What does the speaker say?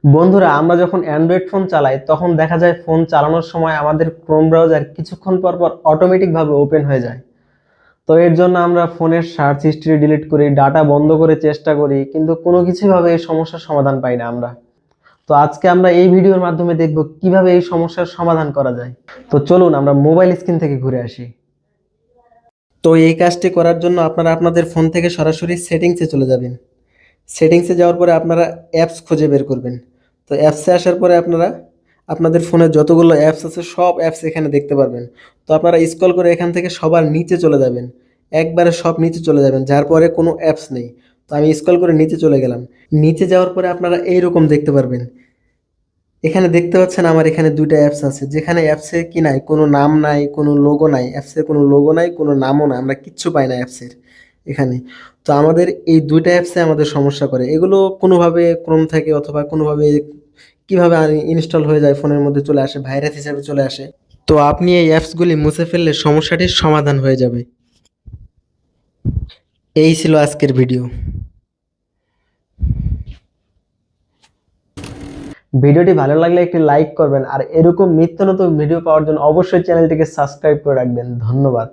বন্ধুরা, আমরা যখন অ্যান্ড্রয়েড ফোন চালাই তখন দেখা যায় ফোন চালানোর সময় আমাদের ক্রোম ব্রাউজার কিছুক্ষণ পর পর অটোমেটিক ভাবে ওপেন হয়ে যায়। তো এর জন্য আমরা ফোনের সার্চ হিস্ট্রি ডিলিট করি, ডাটা বন্ধ করে চেষ্টা করি, কিন্তু কোনো কিছুভাবে এই সমস্যার সমাধান পাই না আমরা। তো আজকে আমরা এই ভিডিওর মাধ্যমে দেখব কিভাবে এই সমস্যার সমাধান করা যায়। তো চলুন আমরা মোবাইল স্ক্রিন থেকে ঘুরে আসি। তো এই কাজটি করার জন্য আপনারা আপনাদের ফোন থেকে সরাসরি সেটিংসে চলে যাবেন। সেটিংসে যাওয়ার পরে আপনারা অ্যাপস খুঁজে বের করবেন। তো অ্যাপসে আসার পরে আপনারা আপনাদের ফোনে যতগুলো অ্যাপস আছে সব অ্যাপস এখানে দেখতে পারবেন। তো আপনারা স্ক্রল করে এখান থেকে সবার নিচে চলে যাবেন, একবারে সব নিচে চলে যাবেন, যার পরে কোনো অ্যাপস নেই। তো আমি স্ক্রল করে নিচে চলে গেলাম। নিচে যাওয়ার পরে আপনারা এইরকম দেখতে পারবেন। এখানে দেখতে পাচ্ছেন আমার এখানে দুইটা অ্যাপস আছে, যেখানে অ্যাপসে কি নাই, কোনো নাম নাই, কোনো লোগো নাই, অ্যাপসের কোনো লোগো নাই, কোনো নামও নাই, আমরা কিচ্ছু পাই না অ্যাপসের এখানে। তো আমাদের এই দুইটা অ্যাপসে আমাদের সমস্যা করে, এগুলো কোনোভাবে ক্রোম থেকে অথবা কোনোভাবে কিভাবে ইনস্টল হয়ে যায়, ফোনের মধ্যে চলে আসে, ভাইরাস হিসাবে চলে আসে। তো আপনি এই অ্যাপসগুলি মুছে ফেললে সমস্যাটির সমাধান হয়ে যাবে। এই ছিল আজকের ভিডিও। ভিডিওটি ভালো লাগলে একটি লাইক করবেন, আর এরকম নিত্য নতুন ভিডিও পাওয়ার জন্য অবশ্যই চ্যানেলটিকে সাবস্ক্রাইব করে রাখবেন। ধন্যবাদ।